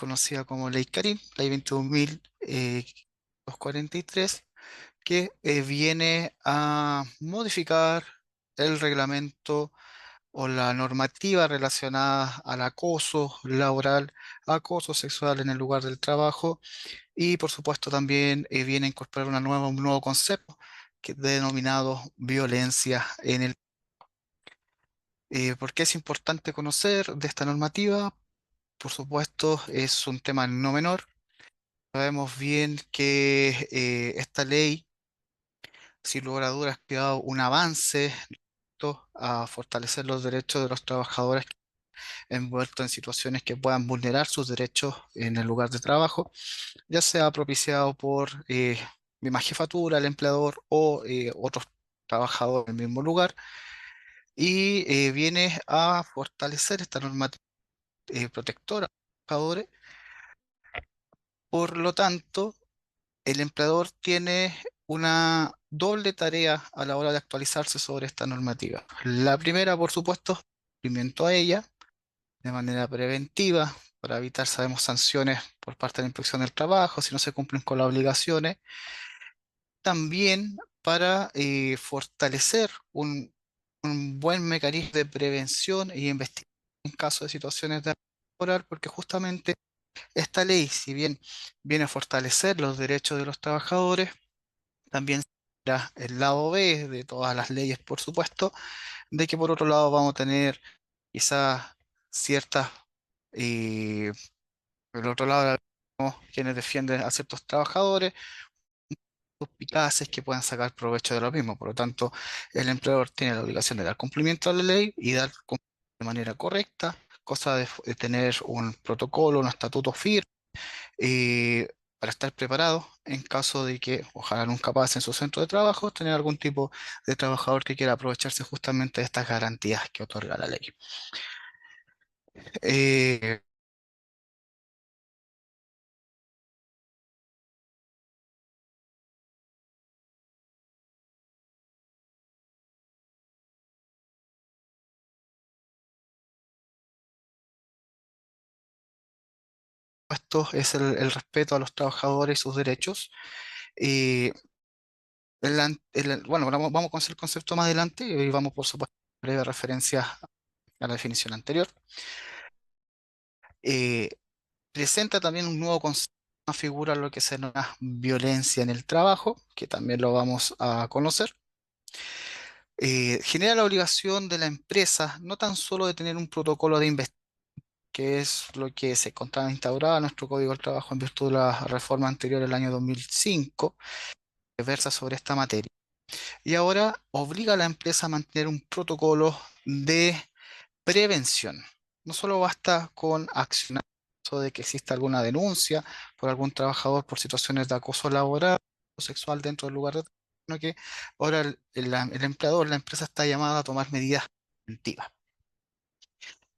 conocida como Ley Karim, Ley 21.243, que viene a modificar el reglamento o la normativa relacionada al acoso laboral, acoso sexual en el lugar del trabajo y por supuesto también viene a incorporar un nuevo concepto que es denominado violencia en el... ¿Por qué es importante conocer de esta normativa? Por supuesto, es un tema no menor. Sabemos bien que esta ley, sin lugar a dudas, ha creado un avance a fortalecer los derechos de los trabajadores envueltos en situaciones que puedan vulnerar sus derechos en el lugar de trabajo, ya sea propiciado por misma jefatura, el empleador o otros trabajadores en el mismo lugar, y viene a fortalecer esta normativa protectora a los trabajadores. Por lo tanto, el empleador tiene una doble tarea a la hora de actualizarse sobre esta normativa. La primera, por supuesto, cumplimiento a ella de manera preventiva para evitar, sabemos, sanciones por parte de la Inspección del Trabajo si no se cumplen con las obligaciones. También para fortalecer un buen mecanismo de prevención y investigación en caso de situaciones de acoso laboral, porque justamente esta ley, si bien viene a fortalecer los derechos de los trabajadores, también será el lado B de todas las leyes, por supuesto, de que por otro lado vamos a tener quizás ciertas, eh, por el otro lado, quienes defienden a ciertos trabajadores, suspicaces que puedan sacar provecho de lo mismo. Por lo tanto, el empleador tiene la obligación de dar cumplimiento a la ley y dar cumplimiento de manera correcta, cosa de tener un protocolo, un estatuto firme, para estar preparado en caso de que, ojalá nunca pase en su centro de trabajo, tener algún tipo de trabajador que quiera aprovecharse justamente de estas garantías que otorga la ley. Eh, Esto es el respeto a los trabajadores y sus derechos. Eh, bueno, vamos con el concepto más adelante y vamos, por supuesto, a breve referencia a la definición anterior. Eh, Presenta también un nuevo concepto, una figura, lo que se llama violencia en el trabajo, que también lo vamos a conocer. Genera la obligación de la empresa no tan solo de tener un protocolo de investigación, que es lo que se encontraba instaurado en nuestro Código del Trabajo en virtud de la reforma anterior del año 2005, que versa sobre esta materia. Y ahora obliga a la empresa a mantener un protocolo de prevención. No solo basta con accionar en caso de que exista alguna denuncia por algún trabajador por situaciones de acoso laboral o sexual dentro del lugar de trabajo, sino que ahora el empleador, la empresa está llamada a tomar medidas preventivas.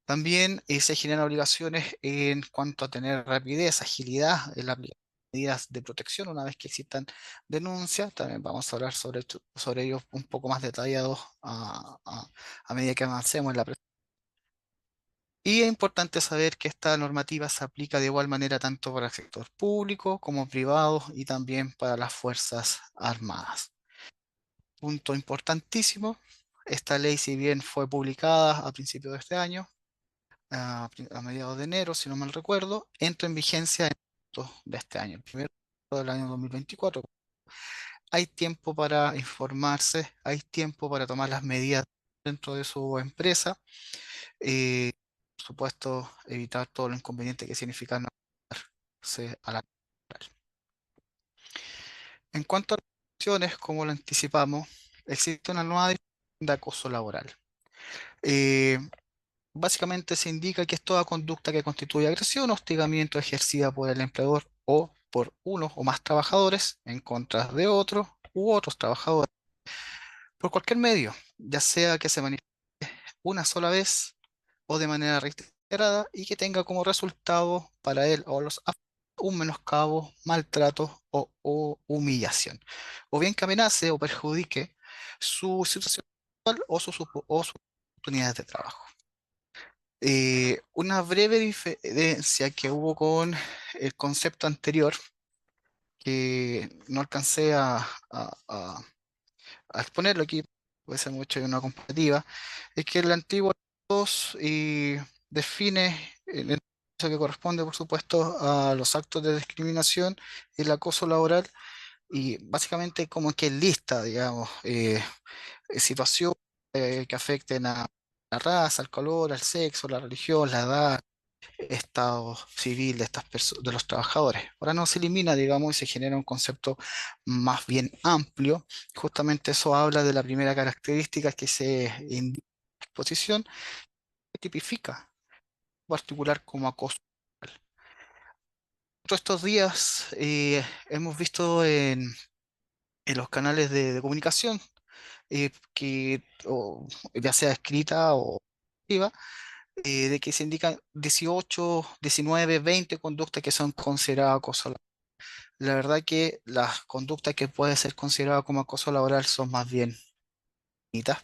También se generan obligaciones en cuanto a tener rapidez, agilidad en la aplicación de medidas de protección una vez que existan denuncias. También vamos a hablar sobre ellos un poco más detallados a medida que avancemos en la presentación. Y es importante saber que esta normativa se aplica de igual manera tanto para el sector público como privado y también para las Fuerzas Armadas. Punto importantísimo, esta ley, si bien fue publicada a principios de este año, a mediados de enero, si no mal recuerdo, entra en vigencia en agosto de este año, el primero del año 2024. Hay tiempo para informarse, hay tiempo para tomar las medidas dentro de su empresa. Por supuesto, evitar todo lo inconveniente que significa no darse a la laboral. En cuanto a las acciones, como lo anticipamos, existe una nueva definición de acoso laboral. Eh, Básicamente se indica que es toda conducta que constituye agresión o hostigamiento ejercida por el empleador o por uno o más trabajadores en contra de otros u otros trabajadores por cualquier medio, ya sea que se manifieste una sola vez o de manera reiterada y que tenga como resultado para él o los afectados un menoscabo, maltrato o humillación, o bien que amenace o perjudique su situación actual o sus oportunidades de trabajo. Una breve diferencia que hubo con el concepto anterior, que no alcancé a exponerlo aquí, puede ser mucho de una comparativa, es que el antiguo 2 define en el caso que corresponde, por supuesto, a los actos de discriminación y el acoso laboral, y básicamente como que lista, digamos, situaciones que afecten a la raza, al color, al sexo, la religión, la edad, estado civil de de los trabajadores. Ahora no se elimina, digamos, y se genera un concepto más bien amplio. Justamente eso habla de la primera característica que se indica en la exposición, que tipifica en particular como acoso. Todos estos días hemos visto en los canales de comunicación ya sea escrita o escrita, de que se indican 18, 19, 20 conductas que son consideradas acoso laboral. La verdad que las conductas que pueden ser consideradas como acoso laboral son más bien bonitas.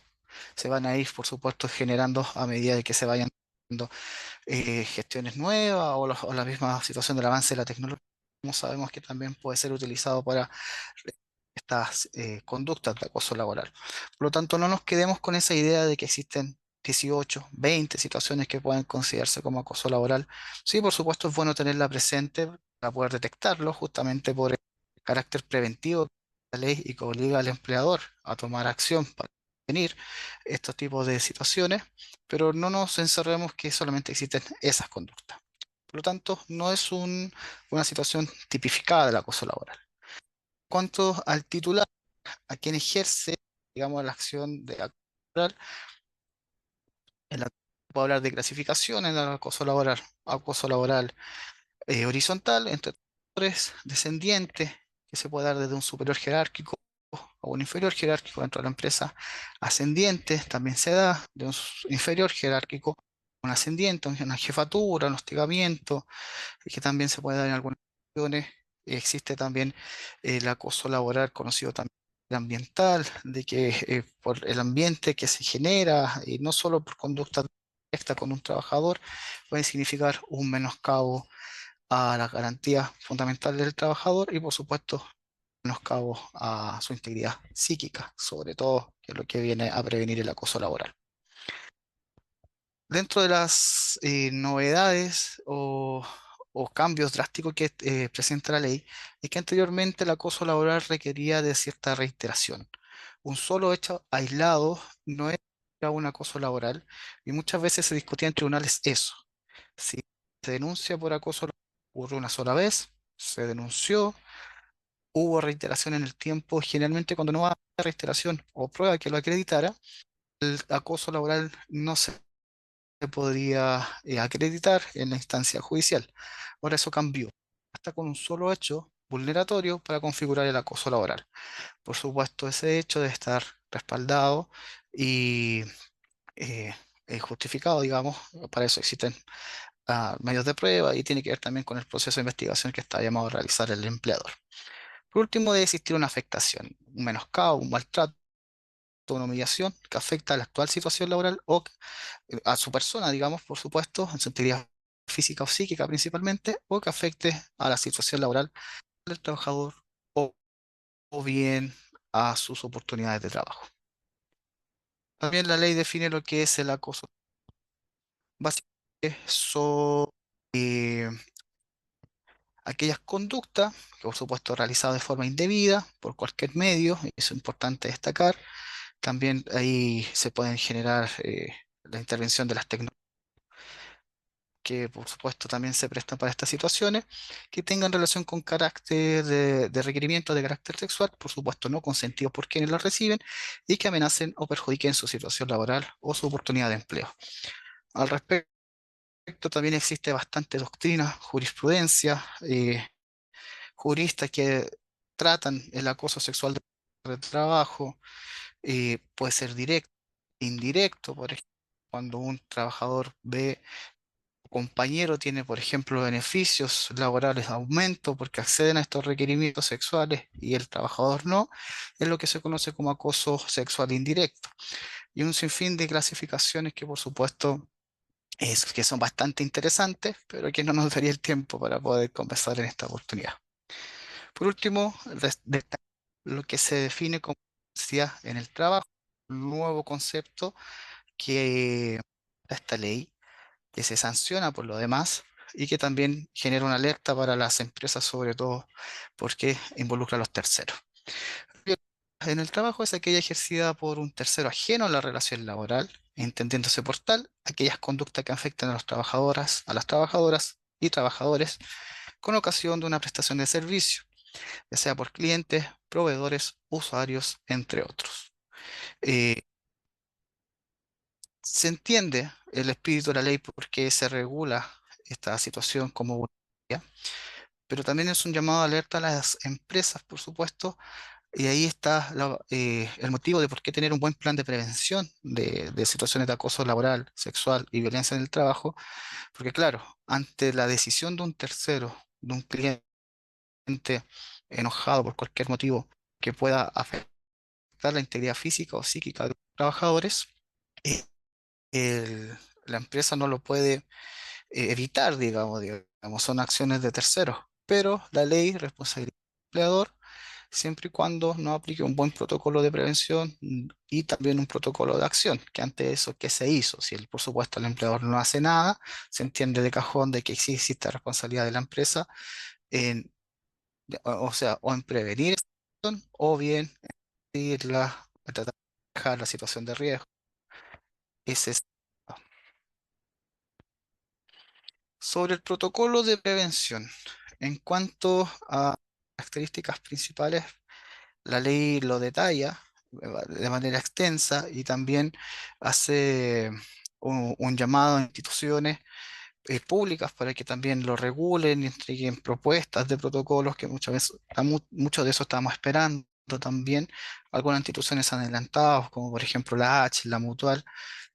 Se van a ir, por supuesto, generando a medida de que se vayan dando gestiones nuevas o la misma situación del avance de la tecnología. Como sabemos que también puede ser utilizado para estas conductas de acoso laboral. Por lo tanto, no nos quedemos con esa idea de que existen 18, 20 situaciones que pueden considerarse como acoso laboral. Sí, por supuesto, es bueno tenerla presente para poder detectarlo, justamente por el carácter preventivo de la ley y que obliga al empleador a tomar acción para prevenir estos tipos de situaciones, pero no nos encerremos que solamente existen esas conductas. Por lo tanto, no es una situación tipificada del acoso laboral. Cuanto al titular, a quien ejerce, digamos, la acción de acoso laboral, en la puedo hablar de clasificación en el acoso laboral horizontal, entre trabajadores, descendiente, que se puede dar desde un superior jerárquico a un inferior jerárquico dentro de la empresa, ascendiente, también se da de un inferior jerárquico, un ascendiente, una jefatura, un hostigamiento, y que también se puede dar en algunas ocasiones. Existe también el acoso laboral, conocido también ambiental, de que por el ambiente que se genera, y no solo por conducta directa con un trabajador, puede significar un menoscabo a las garantías fundamentales del trabajador y, por supuesto, menoscabo a su integridad psíquica, sobre todo, que es lo que viene a prevenir el acoso laboral. Dentro de las novedades o cambios drásticos que presenta la ley, es que anteriormente el acoso laboral requería de cierta reiteración. Un solo hecho aislado no era un acoso laboral y muchas veces se discutía en tribunales eso. Si se denuncia por acoso laboral, ocurrió una sola vez, se denunció, hubo reiteración en el tiempo, generalmente cuando no va a reiteración o prueba que lo acreditara, el acoso laboral no se podría acreditar en la instancia judicial. Ahora eso cambió. Hasta con un solo hecho vulneratorio para configurar el acoso laboral. Por supuesto, ese hecho debe estar respaldado y eh, justificado, digamos. Para eso existen medios de prueba y tiene que ver también con el proceso de investigación que está llamado a realizar el empleador. Por último, debe existir una afectación, un menoscabo, un maltrato, una humillación que afecta a la actual situación laboral o a su persona, digamos, por supuesto, en su integridad física o psíquica principalmente, o que afecte a la situación laboral del trabajador o, o bien a sus oportunidades de trabajo. También la ley define lo que es el acoso. Básicamente son eh, aquellas conductas que, por supuesto, realizadas de forma indebida por cualquier medio, y eso es importante destacar. También ahí se pueden generar la intervención de las tecnologías que por supuesto también se prestan para estas situaciones, que tengan relación con carácter de requerimientos de carácter sexual, por supuesto no consentidos por quienes los reciben, y que amenacen o perjudiquen su situación laboral o su oportunidad de empleo. Al respecto, también existe bastante doctrina, jurisprudencia, juristas que tratan el acoso sexual de trabajo, puede ser directo, indirecto, por ejemplo, cuando un trabajador ve compañero tiene, por ejemplo, beneficios laborales de aumento porque acceden a estos requerimientos sexuales y el trabajador no, es lo que se conoce como acoso sexual indirecto. Y un sinfín de clasificaciones que, por supuesto, que son bastante interesantes, pero que no nos daría el tiempo para poder conversar en esta oportunidad. Por último, destacar lo que se define como diversidad en el trabajo, un nuevo concepto que esta ley, que se sanciona por lo demás y que también genera una alerta para las empresas, sobre todo porque involucra a los terceros. En el trabajo es aquella ejercida por un tercero ajeno a la relación laboral, entendiéndose por tal aquellas conductas que afectan a las trabajadoras y trabajadores con ocasión de una prestación de servicio, ya sea por clientes, proveedores, usuarios, entre otros. Eh, Se entiende el espíritu de la ley porque se regula esta situación como voluntaria, pero también es un llamado de alerta a las empresas, por supuesto, y ahí está el motivo de por qué tener un buen plan de prevención de situaciones de acoso laboral, sexual y violencia en el trabajo, porque claro, ante la decisión de un tercero, de un cliente enojado por cualquier motivo que pueda afectar la integridad física o psíquica de los trabajadores, eh, el- la empresa no lo puede evitar, digamos, son acciones de terceros, pero la ley responsabiliza al empleador siempre y cuando no aplique un buen protocolo de prevención y también un protocolo de acción, que ante eso, ¿qué se hizo? Si por supuesto el empleador no hace nada, se entiende de cajón de que sí existe responsabilidad de la empresa en, o sea, o en prevenir esta situación, o bien en irla, en tratar de manejar la situación de riesgo. Ese es. Sobre el protocolo de prevención, en cuanto a características principales, la ley lo detalla de manera extensa y también hace un llamado a instituciones públicas para que también lo regulen y entreguen propuestas de protocolos que muchas veces, mucho de eso estamos esperando también. Algunas instituciones han adelantado, como por ejemplo la H, la Mutual,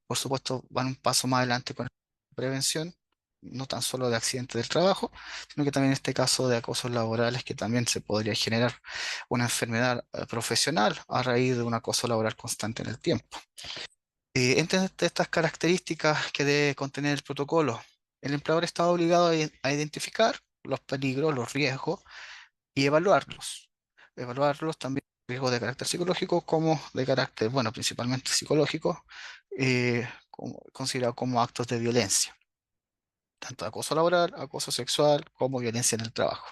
por supuesto, van un paso más adelante con la prevención, no tan solo de accidentes del trabajo, sino que también en este caso de acosos laborales, que también se podría generar una enfermedad profesional a raíz de un acoso laboral constante en el tiempo. Entre estas características que debe contener el protocolo, el empleador está obligado a identificar los peligros, los riesgos y evaluarlos. Evaluarlos también, riesgos de carácter psicológico como de carácter, bueno, principalmente psicológico, considerado como actos de violencia, tanto acoso laboral, acoso sexual, como violencia en el trabajo.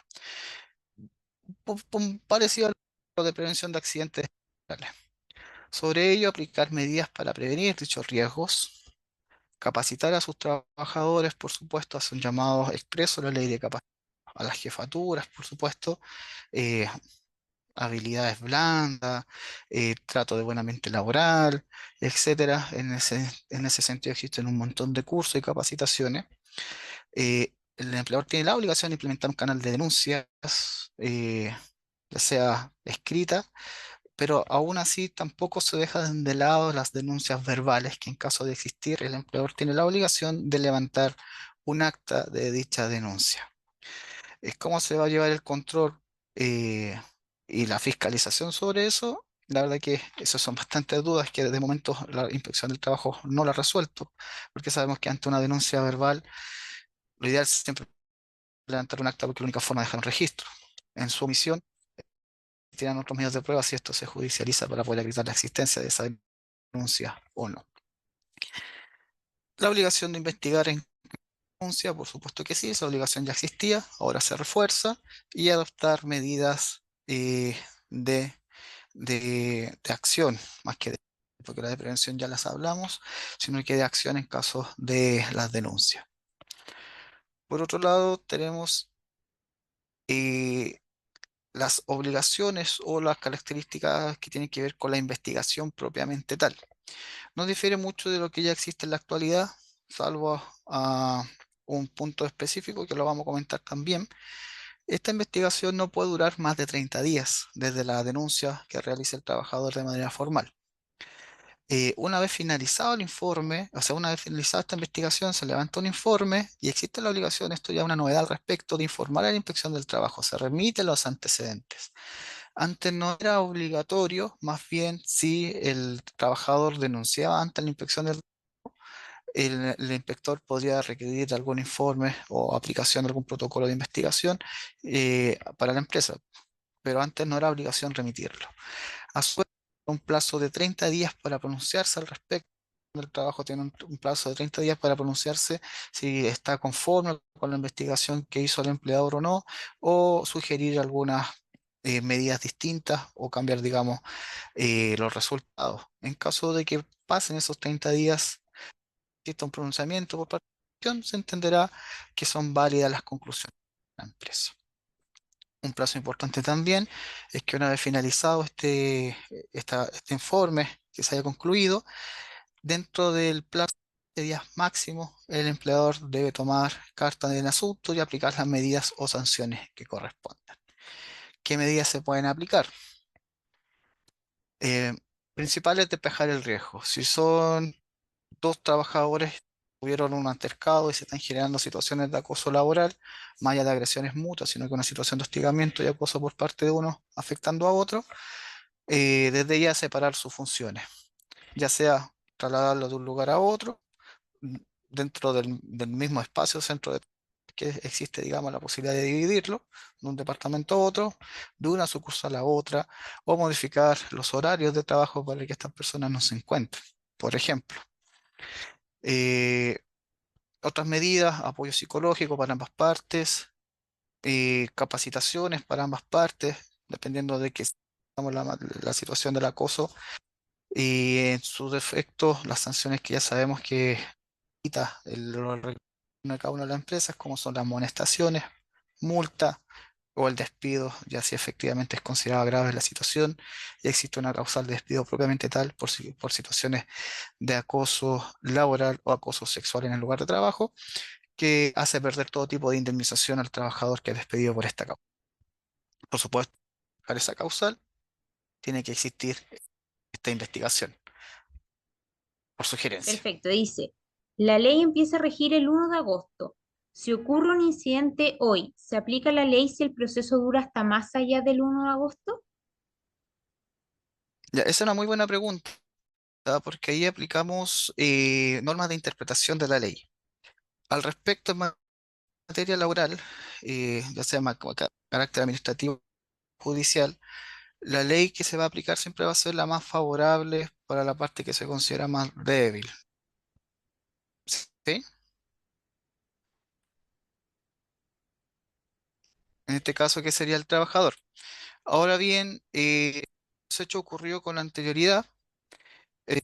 Parecido a lo de prevención de accidentes laborales. Sobre ello, aplicar medidas para prevenir dichos riesgos, capacitar a sus trabajadores, por supuesto, hace un llamado expreso a la ley de capacitación a las jefaturas, por supuesto, eh, habilidades blandas, trato de buena mente laboral, etcétera. En ese sentido existen un montón de cursos y capacitaciones. El empleador tiene la obligación de implementar un canal de denuncias, eh, ya sea escrita, pero aún así tampoco se dejan de lado las denuncias verbales, que en caso de existir, el empleador tiene la obligación de levantar un acta de dicha denuncia. ¿Cómo se va a llevar el control eh, y la fiscalización sobre eso? La verdad que esas son bastantes dudas que de momento la Inspección del Trabajo no la ha resuelto, porque sabemos que ante una denuncia verbal, lo ideal es siempre levantar un acta porque es la única forma de dejar un registro. En su omisión, tiran otros medios de prueba si esto se judicializa para poder acreditar la existencia de esa denuncia o no. La obligación de investigar en denuncia, por supuesto que sí, esa obligación ya existía, ahora se refuerza y adoptar medidas de, de acción, más que de, porque la de prevención ya las hablamos, sino que de acción en caso de las denuncias. Por otro lado, tenemos eh, las obligaciones o las características que tienen que ver con la investigación propiamente tal. No difiere mucho de lo que ya existe en la actualidad, salvo a un punto específico que lo vamos a comentar también. Esta investigación no puede durar más de 30 días desde la denuncia que realice el trabajador de manera formal. Una vez finalizado el informe, o sea, una vez finalizada esta investigación, se levanta un informe y existe la obligación, esto ya es una novedad al respecto, de informar a la Inspección del Trabajo. Se remiten los antecedentes. Antes no era obligatorio, más bien si el trabajador denunciaba ante la Inspección del Trabajo, el inspector podría requerir algún informe o aplicación de algún protocolo de investigación para la empresa, pero antes no era obligación remitirlo. A su vez, un plazo de 30 días para pronunciarse al respecto. El trabajo tiene un plazo de 30 días para pronunciarse si está conforme con la investigación que hizo el empleador o no, o sugerir algunas medidas distintas o cambiar, digamos, los resultados. En caso de que pasen esos 30 días, exista un pronunciamiento por parte de la institución, se entenderá que son válidas las conclusiones de la empresa. Un plazo importante también es que una vez finalizado este informe que se haya concluido, dentro del plazo de días máximo, el empleador debe tomar carta en el asunto y aplicar las medidas o sanciones que correspondan. ¿Qué medidas se pueden aplicar? Eh, Principal es despejar el riesgo. Si son dos trabajadores que tuvieron un altercado y se están generando situaciones de acoso laboral, más allá de agresiones mutuas, sino que una situación de hostigamiento y acoso por parte de uno afectando a otro, desde ya separar sus funciones, ya sea trasladarlo de un lugar a otro, mm, dentro del mismo espacio, centro de que existe, digamos, la posibilidad de dividirlo de un departamento a otro, de una sucursal a otra, o modificar los horarios de trabajo para que estas personas no se encuentren. Por ejemplo, eh, otras medidas, apoyo psicológico para ambas partes, capacitaciones para ambas partes, dependiendo de que digamos, la situación del acoso y en sus defectos, las sanciones que ya sabemos que quita de cada una de las empresas, como son las amonestaciones, multa o el despido, ya si efectivamente es considerada grave la situación y existe una causal de despido propiamente tal por situaciones de acoso laboral o acoso sexual en el lugar de trabajo, que hace perder todo tipo de indemnización al trabajador que es despedido por esta causa. Por supuesto, para esa causal tiene que existir esta investigación, por sugerencia. Perfecto, dice, la ley empieza a regir el 1 de agosto. Si ocurre un incidente hoy, ¿se aplica la ley si el proceso dura hasta más allá del 1 de agosto? Ya, esa es una muy buena pregunta, porque ahí aplicamos normas de interpretación de la ley. Al respecto, en materia laboral, ya sea carácter administrativo o judicial, la ley que se va a aplicar siempre va a ser la más favorable para la parte que se considera más débil. ¿Sí? En este caso, ¿qué sería el trabajador? Ahora bien, ese hecho ocurrió con anterioridad. eh,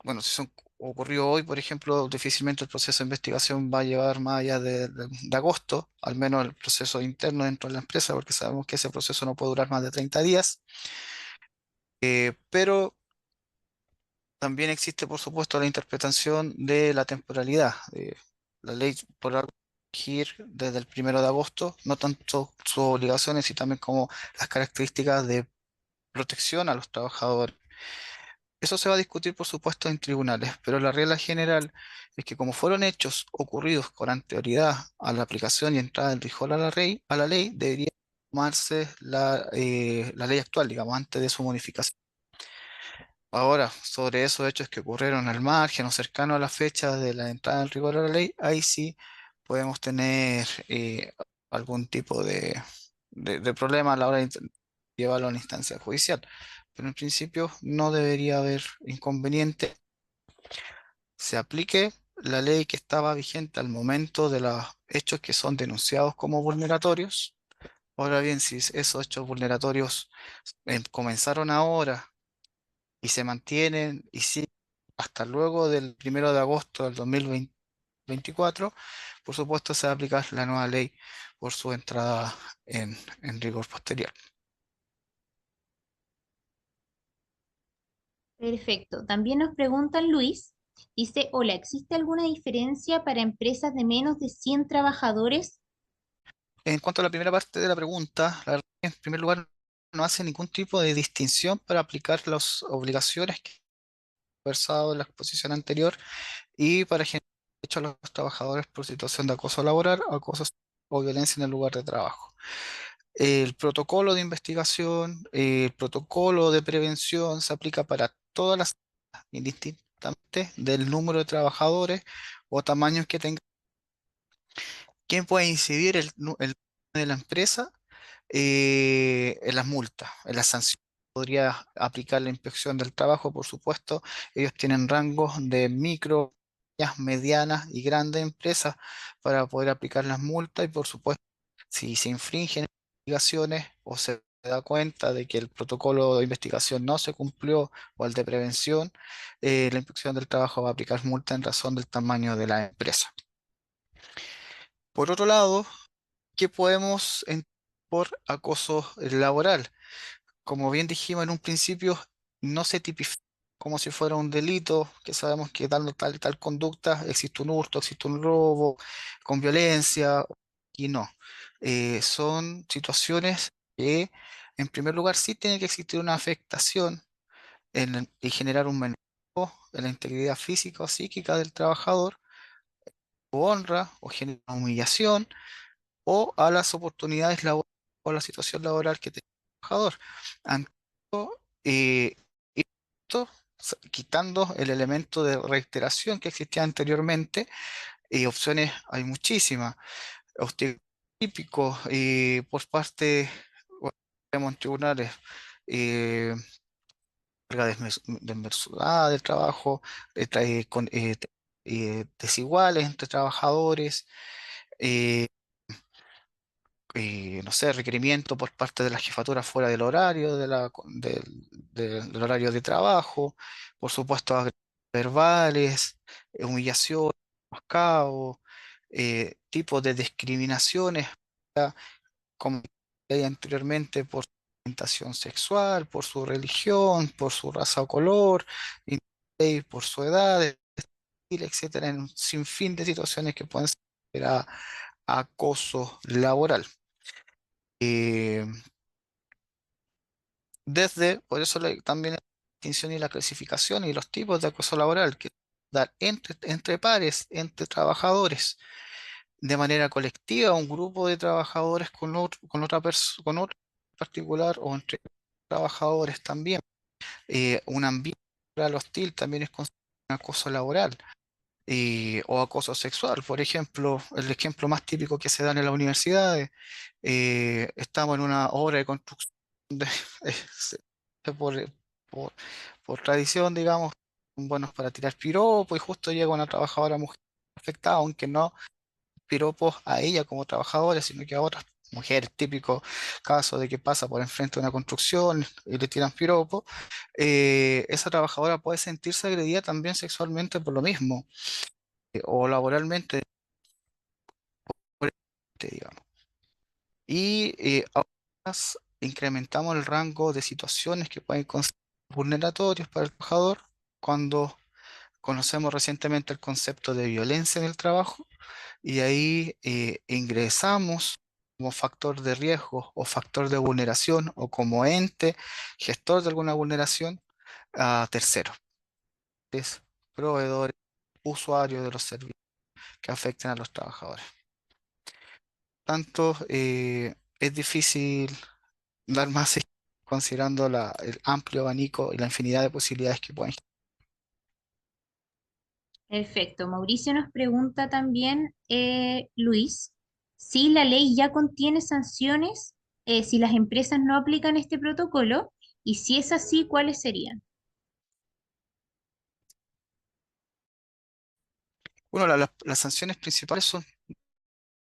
bueno, si ocurrió hoy, por ejemplo, difícilmente el proceso de investigación va a llevar más allá de agosto, al menos el proceso interno dentro de la empresa, porque sabemos que ese proceso no puede durar más de 30 días. Pero también existe, por supuesto, la interpretación de la temporalidad. La ley por regir desde el 1 de agosto, no tanto sus obligaciones, sino también como las características de protección a los trabajadores. Eso se va a discutir, por supuesto, en tribunales, pero la regla general es que como fueron hechos ocurridos con anterioridad a la aplicación y entrada en vigor a la ley, debería tomarse la ley actual, digamos, antes de su modificación. Ahora, sobre esos hechos que ocurrieron al margen o cercano a la fecha de la entrada en rigor a la ley, ahí sí podemos tener algún tipo de problema a la hora de llevarlo a una instancia judicial. Pero en principio no debería haber inconveniente. Se aplique la ley que estaba vigente al momento de los hechos que son denunciados como vulneratorios. Ahora bien, si esos hechos vulneratorios comenzaron ahora y se mantienen y siguen hasta luego del 1 de agosto del 2024, por supuesto se va a aplicar la nueva ley por su entrada en rigor posterior. Perfecto. También nos preguntan Luis. Dice, hola, ¿existe alguna diferencia para empresas de menos de 100 trabajadores? En cuanto a la primera parte de la pregunta, la verdad que en primer lugar no hace ningún tipo de distinción para aplicar las obligaciones que he conversado en la exposición anterior y para generar derechos a los trabajadores por situación de acoso laboral, acoso o violencia en el lugar de trabajo. El protocolo de investigación, el protocolo de prevención se aplica para todas las, indistintamente del número de trabajadores o tamaños que tenga. ¿Quién puede incidir el de la empresa? En las multas, en las sanciones. Podría aplicar la inspección del trabajo, por supuesto. Ellos tienen rangos de micro, pequeñas, medianas y grandes empresas para poder aplicar las multas y, por supuesto, si se infringen investigaciones o se da cuenta de que el protocolo de investigación no se cumplió o el de prevención, la inspección del trabajo va a aplicar multa en razón del tamaño de la empresa. Por otro lado, ¿qué podemos entender por acoso laboral? Como bien dijimos en un principio, no se tipifica como si fuera un delito, que sabemos que dando tal y tal conducta existe un hurto, existe un robo con violencia, y no. Son situaciones que, en primer lugar, sí tiene que existir una afectación y generar un menor en la integridad física o psíquica del trabajador, o honra, o genera humillación o a las oportunidades laborales o la situación laboral que tiene el trabajador. Ante esto, y esto, quitando el elemento de reiteración que existía anteriormente, opciones hay muchísimas. Usted típico por parte, bueno, en tribunales, eh, carga desmesurada del trabajo, desiguales entre trabajadores, eh, no sé, requerimiento por parte de la jefatura fuera del horario, del horario de trabajo, por supuesto, verbales, humillación, menoscabo, tipos de discriminaciones, ya, como hay anteriormente por su orientación sexual, por su religión, por su raza o color, por su edad, etcétera, en un sinfín de situaciones que pueden ser acoso laboral. Eh, por eso también la distinción y la clasificación y los tipos de acoso laboral que dar entre pares, entre trabajadores, de manera colectiva, un grupo de trabajadores con otro particular o entre trabajadores también. Un ambiente laboral hostil también es considerado un acoso laboral. O acoso sexual. Por ejemplo, el ejemplo más típico que se da en las universidades, estamos en una obra de construcción de- se- por, por, por tradición, digamos, son buenos para tirar piropos y justo llega una trabajadora mujer afectada, aunque no piropos a ella como trabajadora, sino que a otras mujeres, típico caso de que pasa por enfrente de una construcción y le tiran piropos, esa trabajadora puede sentirse agredida también sexualmente por lo mismo o laboralmente, digamos. Y además incrementamos el rango de situaciones que pueden considerar vulneratorios para el trabajador cuando conocemos recientemente el concepto de violencia en el trabajo y ahí ingresamos como factor de riesgo o factor de vulneración o como ente gestor de alguna vulneración a terceros, es proveedores, usuarios de los servicios que afecten a los trabajadores. Tanto es difícil dar más considerando el amplio abanico y la infinidad de posibilidades que pueden. Perfecto. Mauricio nos pregunta también, Luis, si la ley ya contiene sanciones, si las empresas no aplican este protocolo, y si es así, ¿cuáles serían? Bueno, las sanciones principales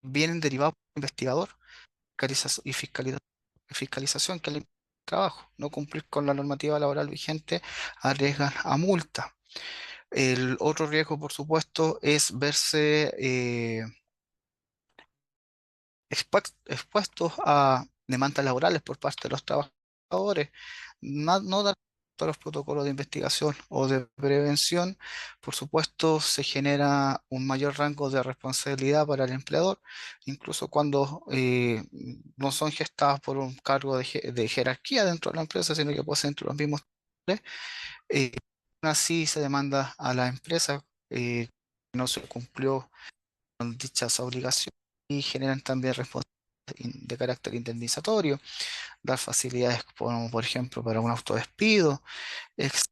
vienen derivadas del investigador y fiscalización que es el trabajo. No cumplir con la normativa laboral vigente arriesgan a multa. El otro riesgo, por supuesto, es verse expuestos a demandas laborales por parte de los trabajadores, no dar a los protocolos de investigación o de prevención, por supuesto, se genera un mayor rango de responsabilidad para el empleador, incluso cuando no son gestados por un cargo de jerarquía dentro de la empresa, sino que puede ser entre los mismos trabajadores. Aún así se demanda a la empresa que no se cumplió con dichas obligaciones y generan también responsabilidades de carácter indemnizatorio, dar facilidades como por ejemplo para un autodespido, ex-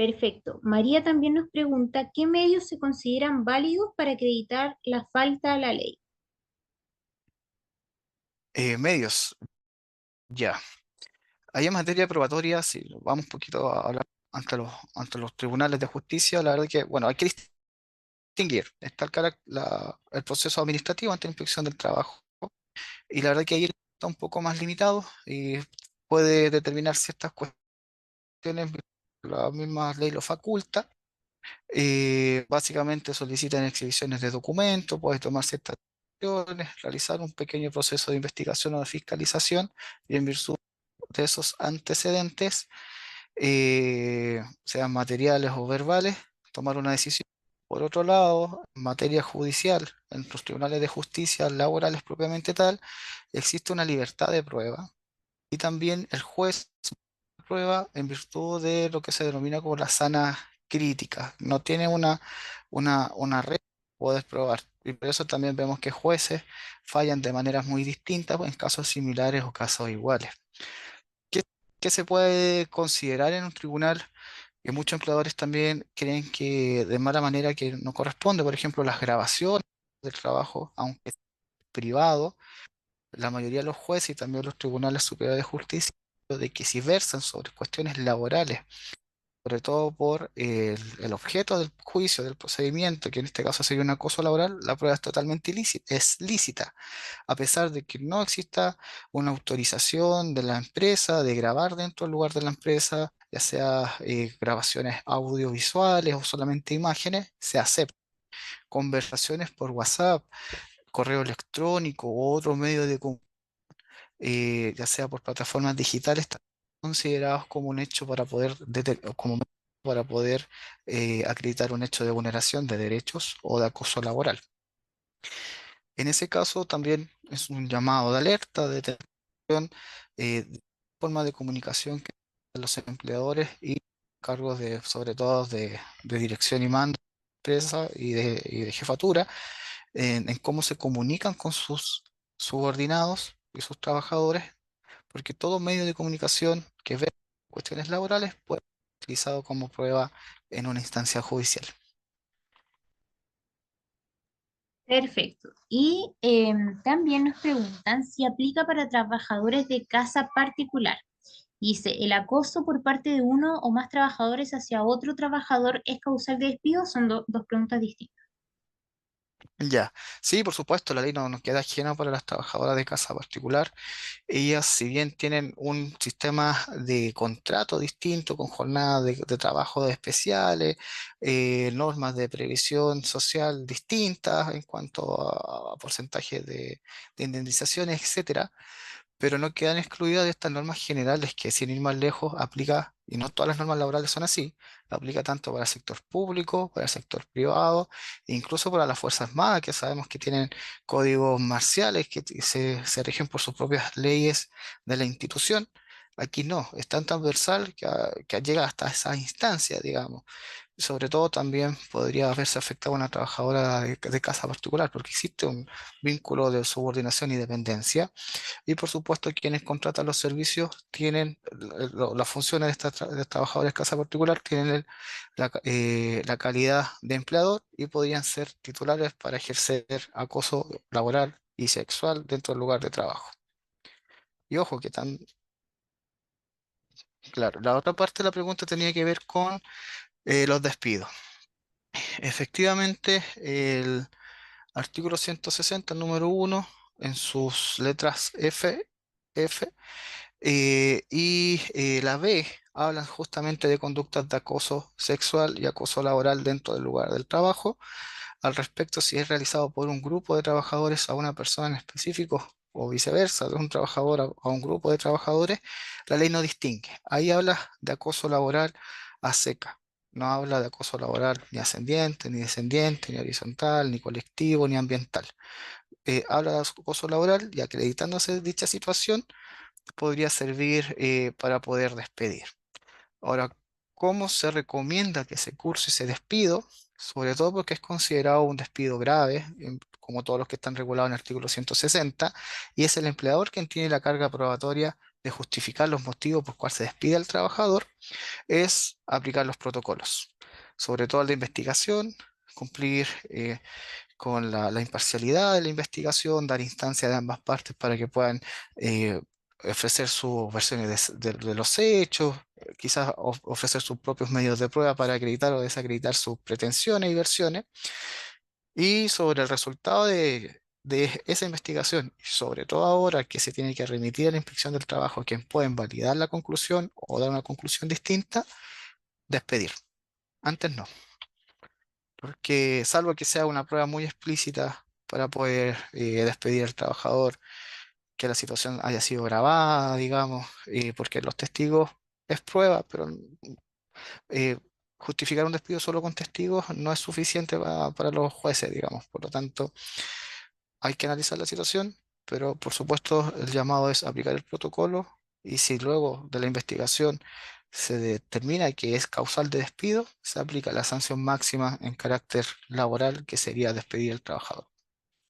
Perfecto. María también nos pregunta, ¿qué medios se consideran válidos para acreditar la falta a la ley? Medios, ya. Ahí en materia probatoria, si vamos un poquito a hablar ante los tribunales de justicia, la verdad que, bueno, hay que distinguir. Está el proceso administrativo ante la inspección del trabajo. Y la verdad que ahí está un poco más limitado y puede determinar ciertas cuestiones, la misma ley lo faculta. Básicamente solicitan exhibiciones de documentos, puede tomar ciertas acciones, realizar un pequeño proceso de investigación o de fiscalización y en virtud de esos antecedentes, sean materiales o verbales, tomar una decisión. Por otro lado, en materia judicial, en los tribunales de justicia laborales propiamente tal, existe una libertad de prueba y también el juez prueba en virtud de lo que se denomina como la sana crítica. No tiene una red que puedes probar. Y por eso también vemos que jueces fallan de maneras muy distintas en casos similares o casos iguales. ¿Qué, qué se puede considerar en un tribunal? Que muchos empleadores también creen que de mala manera que no corresponde, por ejemplo, las grabaciones del trabajo, aunque es privado, la mayoría de los jueces y también los tribunales superiores de justicia, de que si versan sobre cuestiones laborales, sobre todo por el objeto del juicio, del procedimiento, que en este caso sería un acoso laboral, la prueba es totalmente ilícita, es lícita, a pesar de que no exista una autorización de la empresa de grabar dentro del lugar de la empresa, ya sea grabaciones audiovisuales o solamente imágenes, se acepta. Conversaciones por WhatsApp, correo electrónico u otro medio de comunicación, ya sea por plataformas digitales, están considerados como un hecho para poder, para poder acreditar un hecho de vulneración de derechos o de acoso laboral. En ese caso también es un llamado de alerta, de atención, de forma de comunicación que los empleadores y cargos de, sobre todo de dirección y mando de empresa y de jefatura, en cómo se comunican con sus subordinados y sus trabajadores, porque todo medio de comunicación que ve cuestiones laborales puede ser utilizado como prueba en una instancia judicial. Perfecto. Y también nos preguntan si aplica para trabajadores de casa particular. Dice, ¿el acoso por parte de uno o más trabajadores hacia otro trabajador es causal de despido? Son dos preguntas distintas. Ya, sí, por supuesto, la ley no nos queda ajena para las trabajadoras de casa particular. Ellas, si bien tienen un sistema de contrato distinto, con jornadas de trabajo especiales, normas de previsión social distintas en cuanto a porcentajes de indemnizaciones, etcétera, pero no quedan excluidas de estas normas generales que, sin ir más lejos, aplica, y no todas las normas laborales son así, aplica tanto para el sector público, para el sector privado, e incluso para las Fuerzas Armadas, que sabemos que tienen códigos marciales se rigen por sus propias leyes de la institución. Aquí no, es tan transversal que llega hasta esa instancia, digamos. Sobre todo también podría haberse afectado a una trabajadora de casa particular, porque existe un vínculo de subordinación y dependencia y por supuesto, quienes contratan los servicios tienen las funciones de de trabajadores de casa particular, tienen la calidad de empleador y podrían ser titulares para ejercer acoso laboral y sexual dentro del lugar de trabajo. Y ojo, que tan claro, la otra parte de la pregunta tenía que ver con los despidos. Efectivamente, el artículo 160, número uno, en sus letras F, la B hablan justamente de conductas de acoso sexual y acoso laboral dentro del lugar del trabajo. Al respecto, si es realizado por un grupo de trabajadores a una persona en específico o viceversa, de un trabajador a un grupo de trabajadores, la ley no distingue. Ahí habla de acoso laboral a seca. No habla de acoso laboral ni ascendiente, ni descendiente, ni horizontal, ni colectivo, ni ambiental. Habla de acoso laboral y acreditándose dicha situación podría servir para poder despedir. Ahora, ¿cómo se recomienda que se curse ese despido? Sobre todo porque es considerado un despido grave, como todos los que están regulados en el artículo 160, y es el empleador quien tiene la carga probatoria de justificar los motivos por cuales se despide al trabajador, es aplicar los protocolos, sobre todo el de investigación, cumplir con la imparcialidad de la investigación, dar instancia de ambas partes para que puedan eh, ofrecer sus versiones de los hechos, quizás ofrecer sus propios medios de prueba para acreditar o desacreditar sus pretensiones y versiones, y sobre el resultado de esa investigación, y sobre todo ahora que se tiene que remitir a la inspección del trabajo, quien pueden validar la conclusión o dar una conclusión distinta, despedir. Antes no, porque salvo que sea una prueba muy explícita para poder despedir al trabajador, que la situación haya sido grabada, digamos, porque los testigos es prueba, pero eh, justificar un despido solo con testigos no es suficiente para los jueces, digamos. Por lo tanto, hay que analizar la situación, pero por supuesto el llamado es aplicar el protocolo, y si luego de la investigación se determina que es causal de despido, se aplica la sanción máxima en carácter laboral, que sería despedir al trabajador.